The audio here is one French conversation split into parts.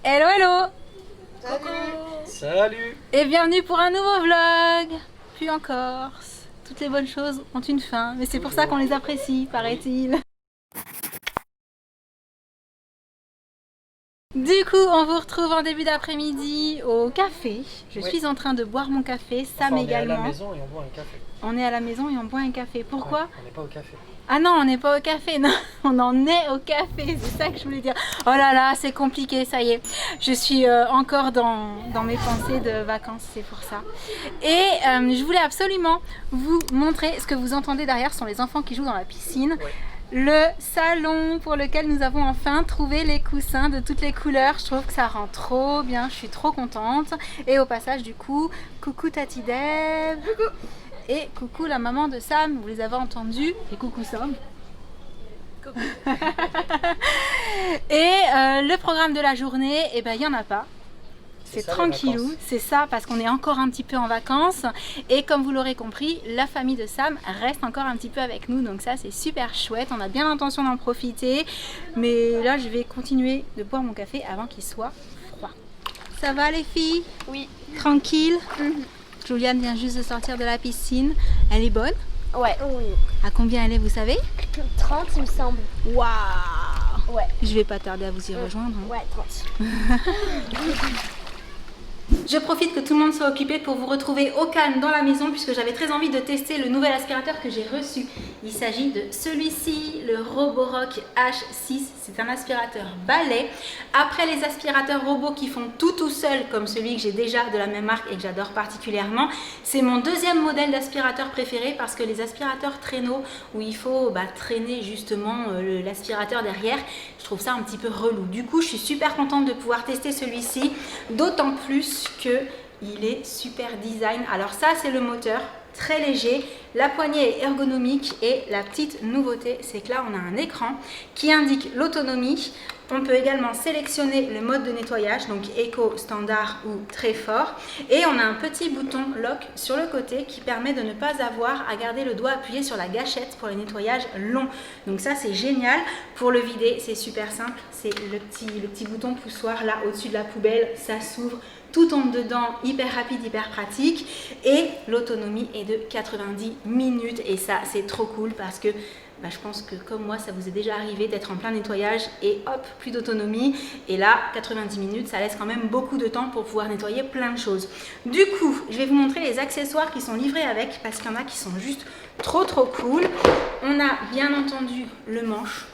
Hello hello. Salut. Et bienvenue pour un nouveau vlog. Puis en Corse, toutes les bonnes choses ont une fin, mais c'est pour ça qu'on les apprécie, paraît-il. Du coup, on vous retrouve en début d'après-midi au café. Je suis en train de boire mon café, Sam également. On est à la maison et on boit un café. On est à la maison et on boit un café. Pourquoi? Ouais, on n'est pas au café. Ah non, on n'est pas au café, non, on en est au café, c'est ça que je voulais dire. Oh là là, c'est compliqué, ça y est. Je suis encore dans mes pensées de vacances, c'est pour ça. Et je voulais absolument vous montrer, ce que vous entendez derrière sont les enfants qui jouent dans la piscine. Ouais. Le salon pour lequel nous avons enfin trouvé les coussins de toutes les couleurs. Je trouve que ça rend trop bien, je suis trop contente. Et au passage du coup, coucou Tati Deb. Coucou. Et coucou la maman de Sam, vous les avez entendus. Et coucou Sam. Coucou. Et le programme de la journée, eh ben, il n'y en a pas. C'est tranquillou, c'est ça, parce qu'on est encore un petit peu en vacances. Et comme vous l'aurez compris, la famille de Sam reste encore un petit peu avec nous. Donc ça, c'est super chouette. On a bien l'intention d'en profiter. Mais là, je vais continuer de boire mon café avant qu'il soit froid. Ça va les filles? Oui. Tranquille? Juliane vient juste de sortir de la piscine. Elle est bonne? Ouais. Oui. À combien elle est, vous savez? 30, il me semble. Waouh! Ouais. Je vais pas tarder à vous y rejoindre. Hein. Ouais, 30. Je profite que tout le monde soit occupé pour vous retrouver au calme dans la maison puisque j'avais très envie de tester le nouvel aspirateur que j'ai reçu. Il s'agit de celui-ci, le Roborock H6. C'est un aspirateur balai. Après les aspirateurs robots qui font tout seul comme celui que j'ai déjà de la même marque et que j'adore particulièrement, c'est mon deuxième modèle d'aspirateur préféré parce que les aspirateurs traîneaux où il faut traîner justement l'aspirateur derrière, je trouve ça un petit peu relou. Du coup, je suis super contente de pouvoir tester celui-ci, d'autant plus que il est super design. Alors ça, c'est le moteur, très léger, la poignée est ergonomique et la petite nouveauté, c'est que là, on a un écran qui indique l'autonomie. On peut également sélectionner le mode de nettoyage, donc éco, standard ou très fort. Et on a un petit bouton lock sur le côté qui permet de ne pas avoir à garder le doigt appuyé sur la gâchette pour les nettoyages longs. Donc ça, c'est génial. Pour le vider, c'est super simple. C'est le petit bouton poussoir là au-dessus de la poubelle, ça s'ouvre. Tout tombe dedans, hyper rapide, hyper pratique. Et l'autonomie est de 90 minutes. Et ça, c'est trop cool parce que je pense que comme moi, ça vous est déjà arrivé d'être en plein nettoyage et hop, plus d'autonomie. Et là, 90 minutes, ça laisse quand même beaucoup de temps pour pouvoir nettoyer plein de choses. Du coup, je vais vous montrer les accessoires qui sont livrés avec parce qu'il y en a qui sont juste trop cool. On a bien entendu le manche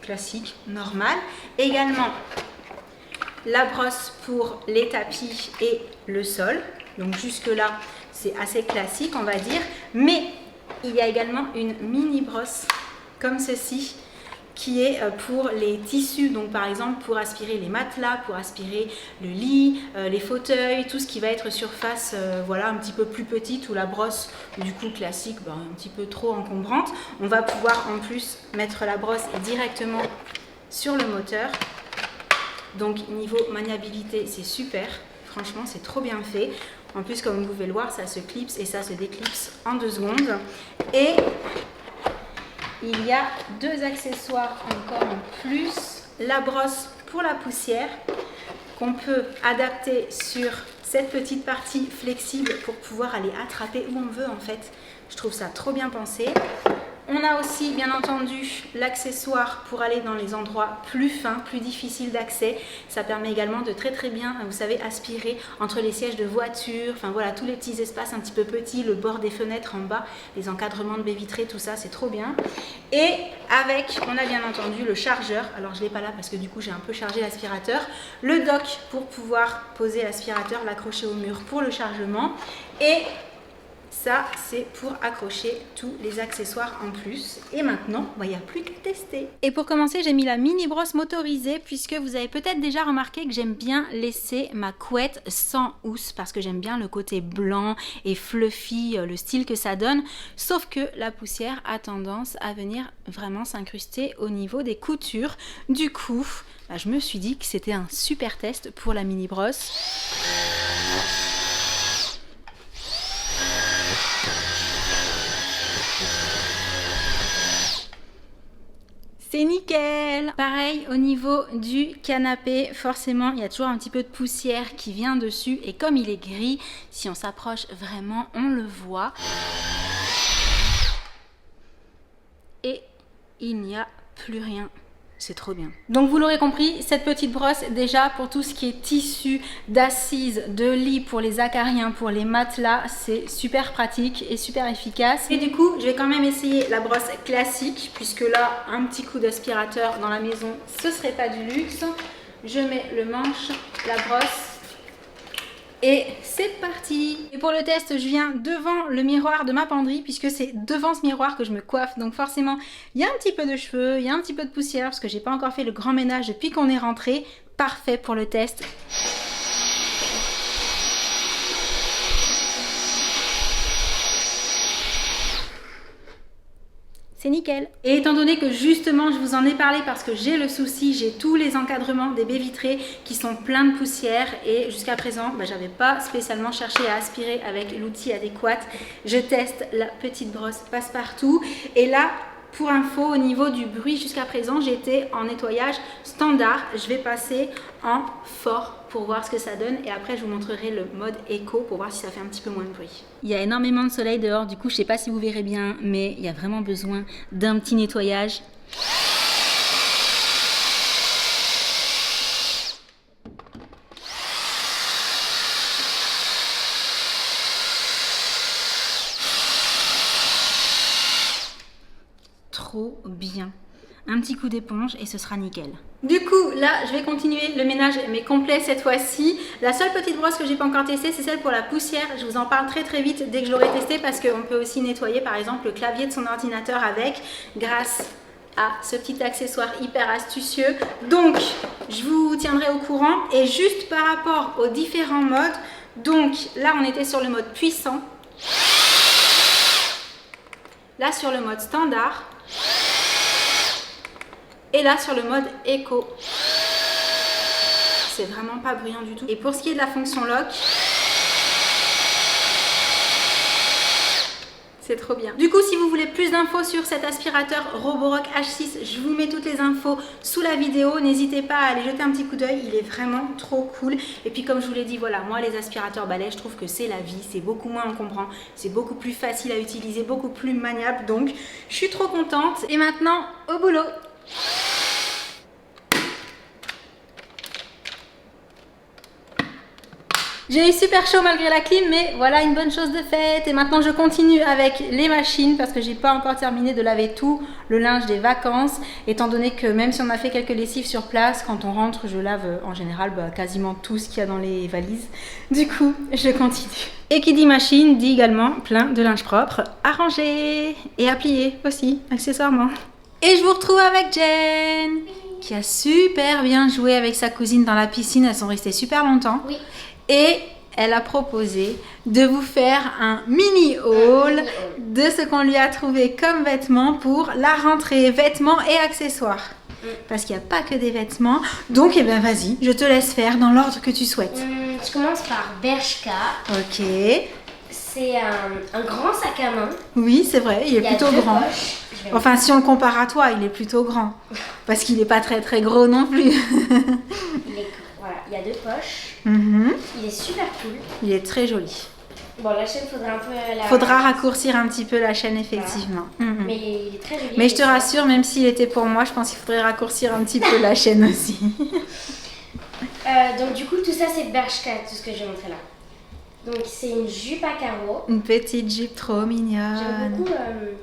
classique, normal. Également, la brosse pour les tapis et le sol. Donc jusque là, c'est assez classique, on va dire. Mais il y a également une mini brosse comme ceci qui est pour les tissus, donc par exemple pour aspirer les matelas, pour aspirer le lit, les fauteuils, tout ce qui va être surface voilà, un petit peu plus petite ou la brosse du coup classique, un petit peu trop encombrante. On va pouvoir en plus mettre la brosse directement sur le moteur. Donc niveau maniabilité, c'est super, franchement c'est trop bien fait. En plus, comme vous pouvez le voir, ça se clipse et ça se déclipse en 2 secondes. Et il y a 2 accessoires encore en plus. La brosse pour la poussière qu'on peut adapter sur cette petite partie flexible pour pouvoir aller attraper où on veut en fait. Je trouve ça trop bien pensé. On a aussi bien entendu l'accessoire pour aller dans les endroits plus fins, plus difficiles d'accès. Ça permet également de très bien, vous savez, aspirer entre les sièges de voiture, enfin voilà, tous les petits espaces un petit peu petits, le bord des fenêtres en bas, les encadrements de baies vitrées, tout ça, c'est trop bien. Et avec, on a bien entendu le chargeur, alors je ne l'ai pas là parce que du coup j'ai un peu chargé l'aspirateur, le dock pour pouvoir poser l'aspirateur, l'accrocher au mur pour le chargement et ça, c'est pour accrocher tous les accessoires en plus. Et maintenant, il n'y a plus qu'à tester. Et pour commencer, j'ai mis la mini brosse motorisée puisque vous avez peut-être déjà remarqué que j'aime bien laisser ma couette sans housse parce que j'aime bien le côté blanc et fluffy, le style que ça donne. Sauf que la poussière a tendance à venir vraiment s'incruster au niveau des coutures. Du coup, je me suis dit que c'était un super test pour la mini brosse. C'est nickel. Pareil au niveau du canapé, forcément il y a toujours un petit peu de poussière qui vient dessus et comme il est gris, si on s'approche vraiment on le voit. Et il n'y a plus rien. C'est trop bien. Donc vous l'aurez compris, cette petite brosse déjà pour tout ce qui est tissu, d'assises, de lit pour les acariens, pour les matelas, c'est super pratique et super efficace. Et du coup, je vais quand même essayer la brosse classique puisque là, un petit coup d'aspirateur dans la maison, ce serait pas du luxe. Je mets le manche, la brosse. Et c'est parti. Et pour le test, je viens devant le miroir de ma penderie puisque c'est devant ce miroir que je me coiffe. Donc forcément, il y a un petit peu de cheveux, il y a un petit peu de poussière parce que j'ai pas encore fait le grand ménage depuis qu'on est rentré. Parfait pour le test. C'est nickel. Et étant donné que justement je vous en ai parlé parce que j'ai le souci, j'ai tous les encadrements des baies vitrées qui sont pleins de poussière et jusqu'à présent j'avais pas spécialement cherché à aspirer avec l'outil adéquat. Je teste la petite brosse passe-partout et là pour info au niveau du bruit jusqu'à présent j'étais en nettoyage standard. Je vais passer en fort pour voir ce que ça donne et après je vous montrerai le mode éco pour voir si ça fait un petit peu moins de bruit. Il y a énormément de soleil dehors, du coup je sais pas si vous verrez bien mais il y a vraiment besoin d'un petit nettoyage. Trop bien. Un petit coup d'éponge et ce sera nickel. Du coup, là, je vais continuer le ménage, mais complet cette fois-ci. La seule petite brosse que j'ai pas encore testée, c'est celle pour la poussière. Je vous en parle très vite dès que je l'aurai testée parce qu'on peut aussi nettoyer par exemple le clavier de son ordinateur avec, grâce à ce petit accessoire hyper astucieux. Donc, je vous tiendrai au courant. Et juste par rapport aux différents modes, donc là, on était sur le mode puissant. Là, sur le mode standard. Et là sur le mode éco, c'est vraiment pas bruyant du tout. Et pour ce qui est de la fonction lock, c'est trop bien. Du coup, si vous voulez plus d'infos sur cet aspirateur Roborock H6, je vous mets toutes les infos sous la vidéo. N'hésitez pas à aller jeter un petit coup d'œil, il est vraiment trop cool. Et puis comme je vous l'ai dit, voilà, moi les aspirateurs balais, je trouve que c'est la vie, c'est beaucoup moins encombrant, c'est beaucoup plus facile à utiliser, beaucoup plus maniable. Donc, je suis trop contente. Et maintenant, au boulot. J'ai eu super chaud malgré la clim, mais voilà une bonne chose de faite. Et maintenant je continue avec les machines parce que j'ai pas encore terminé de laver tout le linge des vacances, étant donné que même si on a fait quelques lessives sur place, quand on rentre je lave en général quasiment tout ce qu'il y a dans les valises. Du coup je continue. Et qui dit machine dit également plein de linge propre à ranger et à plier aussi accessoirement. Et je vous retrouve avec Jen qui a super bien joué avec sa cousine dans la piscine. Elles sont restées super longtemps. Oui. Et elle a proposé de vous faire un mini haul de ce qu'on lui a trouvé comme vêtements pour la rentrée, vêtements et accessoires. Parce qu'il n'y a pas que des vêtements. Donc, eh ben, vas-y, je te laisse faire dans l'ordre que tu souhaites. Je commence par Bershka. Ok. C'est un grand sac à main. Oui, c'est vrai, il est plutôt grand. Enfin, si on le compare à toi, il est plutôt grand. Parce qu'il n'est pas très gros non plus. Voilà, il y a 2 poches. Il est super cool. Il est très joli. Bon, la chaîne, faudrait un peu la... Faudra raccourcir un petit peu la chaîne, effectivement. Voilà. Mais il est très joli. Mais je te rassure, même s'il était pour moi, je pense qu'il faudrait raccourcir un petit peu la chaîne aussi. Donc du coup, tout ça, c'est Bershka, tout ce que j'ai montré là. Donc c'est une jupe à carreaux. Une petite jupe trop mignonne. J'aime beaucoup,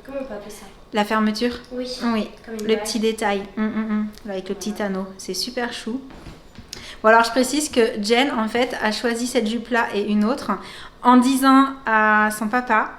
comment on peut appeler ça? La fermeture? Oui. Oui, comme une le bague. petit détail. Avec le petit anneau. C'est super chou. Bon, alors je précise que Jen, en fait, a choisi cette jupe-là et une autre en disant à son papa,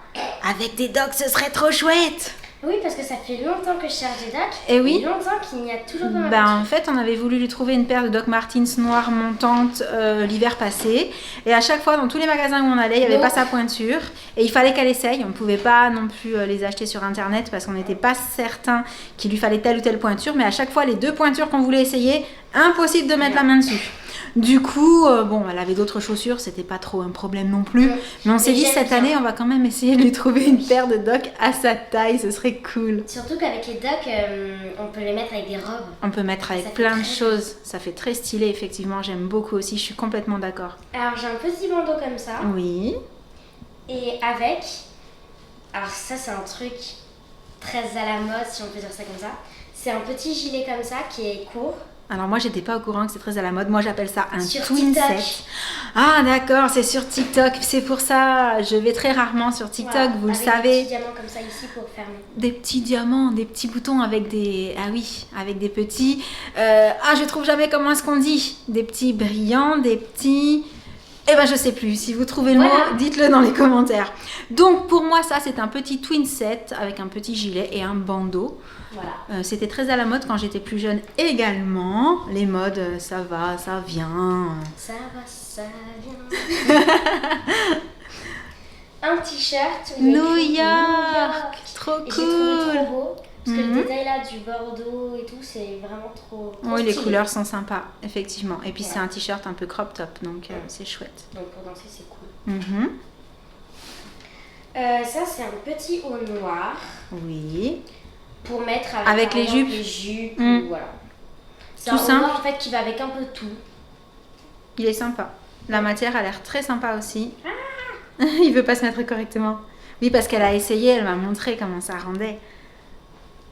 avec des docks, ce serait trop chouette. Oui, parce que ça fait longtemps que je cherche des docks. Et oui. Longtemps qu'il n'y a toujours pas ma Ben, voiture. en fait, on avait voulu lui trouver une paire de Doc Martens noires montantes l'hiver passé. Et à chaque fois, dans tous les magasins où on allait, il n'y avait pas sa pointure. Et il fallait qu'elle essaye. On ne pouvait pas non plus les acheter sur Internet parce qu'on n'était pas certain qu'il lui fallait telle ou telle pointure. Mais à chaque fois, les 2 pointures qu'on voulait essayer, impossible de mettre la main dessus. Du coup, bon, elle avait d'autres chaussures, c'était pas trop un problème non plus. Mais on s'est dit, j'aime cette bien. année, on va quand même essayer de lui trouver une paire de docks à sa taille, ce serait cool. Surtout qu'avec les docks, on peut les mettre avec des robes. On peut mettre avec Ça fait plein de très choses, ça fait très stylé, effectivement, j'aime beaucoup aussi, je suis complètement d'accord. Alors j'ai un petit bandeau comme ça. Oui, Et avec... Alors ça c'est un truc très à la mode, si on peut dire ça comme ça. C'est un petit gilet comme ça qui est court. alors moi j'étais pas au courant que c'est très à la mode, moi j'appelle ça un Sur twin TikTok. set. Ah d'accord, c'est sur TikTok, c'est pour ça, je vais très rarement sur TikTok, Voilà, vous le avec savez. des petits diamants comme ça ici pour fermer. Des petits diamants, des petits boutons avec des... Ah oui, avec des petits... Ah, je trouve jamais comment est-ce qu'on dit. Des petits brillants, des petits... Eh ben, je sais plus. Si vous trouvez le Voilà. mot, dites-le dans les commentaires. Donc, pour moi, ça, c'est un petit twin set avec un petit gilet et un bandeau. Voilà. C'était très à la mode quand j'étais plus jeune également. Les modes, ça va, ça vient. Ça va, ça vient. Un t-shirt. où il y a New écrit York, trop Et j'ai trouvé cool. trop beau. Parce que Mhm. le détail là du bordeaux et tout, c'est vraiment trop Oui, les stylé. couleurs sont sympas, effectivement. Et puis, c'est Voilà. un t-shirt un peu crop top, donc c'est chouette. Donc pour danser, c'est cool. Mhm. Ça, c'est un petit haut noir Oui. pour mettre Avec par les exemple, jupes. les jupes Mm. ou voilà. C'est Tout un haut simple. noir en fait qui va avec un peu tout. Il est sympa. La matière a l'air très sympa aussi. Il veut pas se mettre correctement. Oui, parce qu'elle a essayé, elle m'a montré comment ça rendait.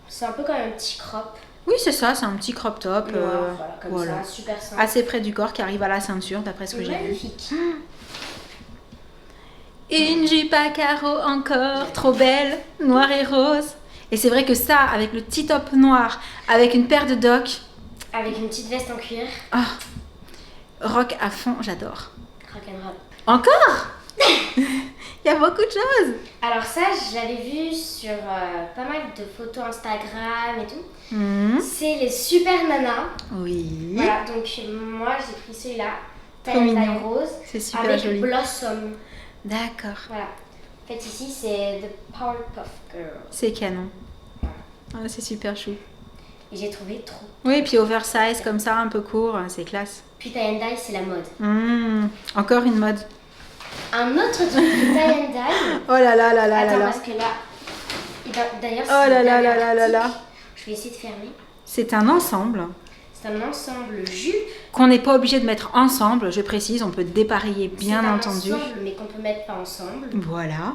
C'est un peu comme un petit crop. Oui, c'est ça, c'est un petit crop top. Noir, voilà, comme voilà. ça, super simple. Assez près du corps qui arrive à la ceinture, d'après ce que j'ai vu. Magnifique. Une jupe à carreaux encore, trop belle, noire et rose. Et c'est vrai que ça, avec le petit top noir, avec une paire de docks, Avec une petite veste en cuir. ah, rock à fond, j'adore. Rock'n'roll. Encore Il y a beaucoup de choses. Alors ça, je l'avais vu sur pas mal de photos Instagram et tout. Mhm. C'est les super nanas. Oui, Voilà, donc moi j'ai pris celui-là. Trop Taille mignon. rose. c'est super Avec joli. Blossom. D'accord, Voilà. En fait ici c'est The Powerpuff Girl. c'est canon. Ah, c'est super chou. Et j'ai trouvé trop. Oui, puis oversize comme ça, un peu court, c'est classe. Puis tie and dye, c'est la mode. Encore une mode. Un autre truc de tie and dye. Oh là là là là Attends, là là. parce que là, d'ailleurs, Oh là là là là là là. je vais essayer de fermer. C'est un ensemble C'est un ensemble jupe. qu'on n'est pas obligé de mettre ensemble, je précise, on peut dépareiller bien C'est un entendu. ensemble, mais qu'on peut mettre pas ensemble. Voilà.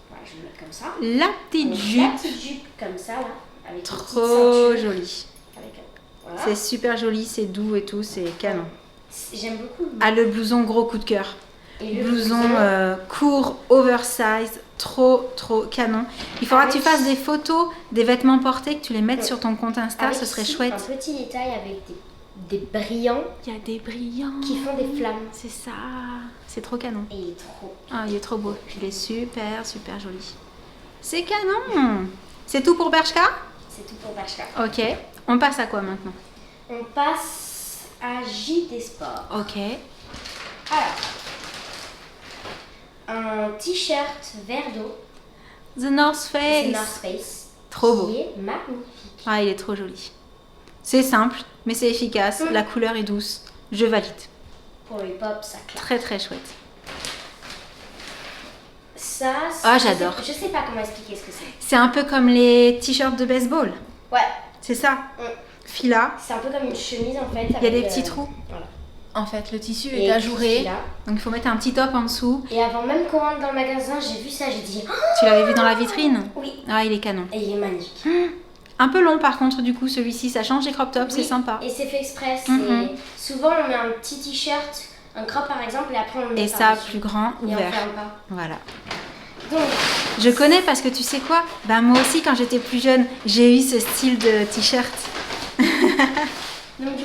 Voilà, je vais le mettre comme ça. La petite Donc, jupe, La petite jupe comme ça, là. Avec une petite trop ceinture. jolie. Avec, voilà. C'est super joli, c'est doux et tout, c'est canon. J'aime beaucoup. Ah, le blouson, gros coup de cœur. Et le Blouson court, oversize, trop canon. Il faudra que tu Avec- fasses des photos des vêtements portés, que tu les mettes Ouais. sur ton compte Insta, avec ce serait ici chouette. Un petit détail avec des brillants Il y a des brillants. qui font des flammes. C'est ça. C'est trop canon. Et il est trop. Ah, il est trop beau. Il est super joli. C'est canon. C'est tout pour Bershka? C'est tout pour Bershka. Ok. On passe à quoi maintenant? On passe à JD Sport. Ok. Alors, un t-shirt vert d'eau, The North c'est Face. North Face, Trop beau. qui est magnifique. Ah, il est trop joli. C'est simple, mais c'est efficace. La couleur est douce. Je valide. Pour le hip-hop, ça claque. Très chouette. Ça, Ah, je sais- j'adore. Je sais pas comment expliquer ce que c'est. C'est un peu comme les t-shirts de baseball. Ouais, C'est ça. Mm. Fila. c'est un peu comme une chemise en fait. Il y a des petits trous. Voilà. En fait, le tissu Et est ajouré. fila. Donc il faut mettre un petit top en dessous. Et avant même qu'on rentre dans le magasin, j'ai vu ça, j'ai dit oh, Tu l'avais vu dans la vitrine? oui. Ah, il est canon. Et il est magnifique. Un peu long par contre, du coup, celui-ci. Ça change les crop tops, c'est Oui, sympa. Et c'est fait exprès. Mhm. Souvent, on met un petit t-shirt, un crop par exemple, et après on le met Et ça, par-dessus. plus grand, Et on ouvert. ferme pas. Voilà. Donc, Je connais parce que tu sais quoi? Ben moi aussi, quand j'étais plus jeune, j'ai eu ce style de t-shirt. du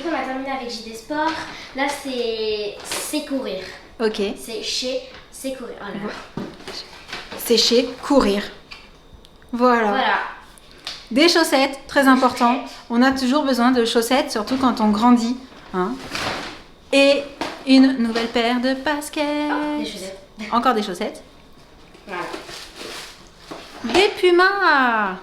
coup, on a terminé avec JD Sport. Là, c'est courir. Ok. C'est chez C'est courir. Oh là là. Sécher, courir. Voilà. Voilà. Des chaussettes, très important. On a toujours besoin de chaussettes, surtout quand on grandit. Hein. Et une nouvelle paire de baskets. Des chaussettes. Encore des chaussettes. Voilà. Des pumas.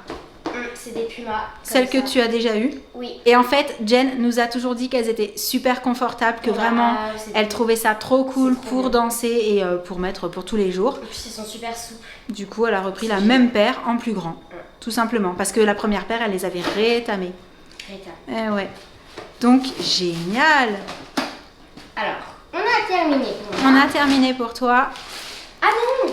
c'est des Pumas. Celles que tu as déjà eues. Oui. Et en fait, Jen nous a toujours dit qu'elles étaient super confortables, que vraiment, elle trouvait ça trop cool pour danser et pour mettre pour tous les jours. Et puis, elles sont super souples. Du coup, elle a repris la même paire en plus grand. Tout simplement. Parce que la première paire, elle les avait rétamées. Ouais. Donc, génial. Alors, on a terminé. On a terminé pour toi. Ah non,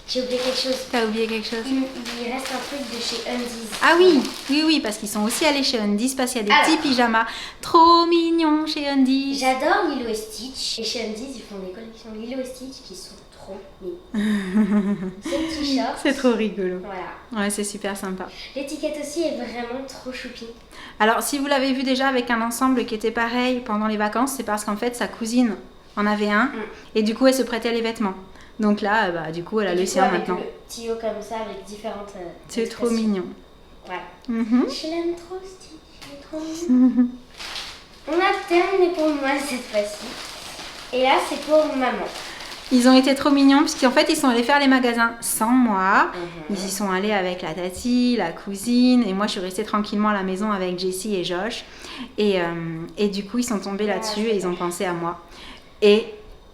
j'ai oublié quelque chose. T'as oublié quelque chose? Il reste un truc de chez Undies. Ah oui, parce qu'ils sont aussi allés chez Undies, parce qu'il y a des petits pyjamas trop mignons chez Undies. J'adore Lilo et Stitch. Et chez Undies, ils font des collections Lilo et Stitch qui sont trop mignons. Ce petit short. C'est trop rigolo. Voilà. Ouais, c'est super sympa. L'étiquette aussi est vraiment trop choupie. Alors, si vous l'avez vu déjà avec un ensemble qui était pareil pendant les vacances, c'est parce qu'en fait, sa cousine en avait un. Et du coup, elle se prêtait les vêtements. Donc là, du coup, elle a le sien maintenant. Avec le petit haut comme ça, avec différentes. C'est trop mignon. Voilà. Mm-hmm. Je l'aime trop, Stitch. Il est trop mignon. On a terminé pour moi cette fois-ci. Et là, c'est pour maman. Ils ont été trop mignons puisqu'en fait, ils sont allés faire les magasins sans moi. Ils y sont allés avec la tati, la cousine. Et moi, je suis restée tranquillement à la maison avec Jessie et Josh. Et du coup, ils sont tombés là-dessus et ils ont pensé à moi. Et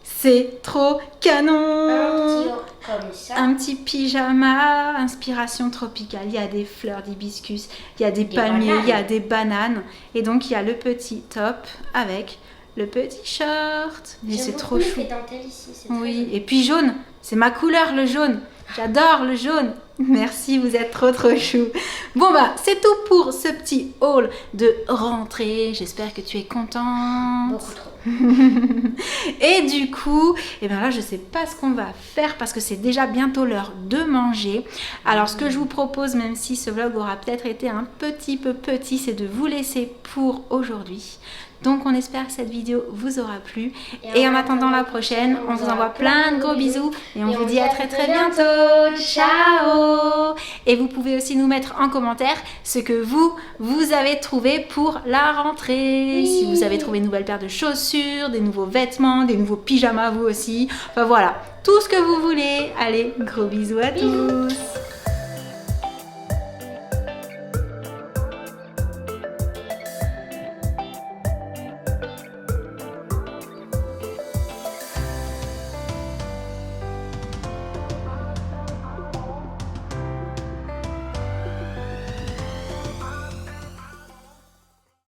c'est trop canon! Un petit haut comme ça. Un petit pyjama, inspiration tropicale. Il y a des fleurs d'hibiscus, il y a des palmiers, il y a des bananes. Et donc, il y a le petit top avec le petit short. Mais c'est trop chou. Ici, oui, et puis jaune. C'est ma couleur, le jaune. J'adore le jaune. Merci, vous êtes trop chou. Bon c'est tout pour ce petit haul de rentrée. J'espère que tu es contente. Beaucoup trop. Et du coup, là je sais pas ce qu'on va faire parce que c'est déjà bientôt l'heure de manger. Alors ce que je vous propose, même si ce vlog aura peut-être été un petit peu petit, c'est de vous laisser pour aujourd'hui. Donc on espère que cette vidéo vous aura plu. Et en attendant la prochaine, on vous envoie plein de gros bisous. Et on vous dit à très bientôt. Ciao! Et vous pouvez aussi nous mettre en commentaire ce que vous avez trouvé pour la rentrée. Oui. Si vous avez trouvé une nouvelle paire de chaussures, des nouveaux vêtements, des nouveaux pyjamas vous aussi. Enfin voilà, tout ce que vous voulez. Allez, gros bisous à tous.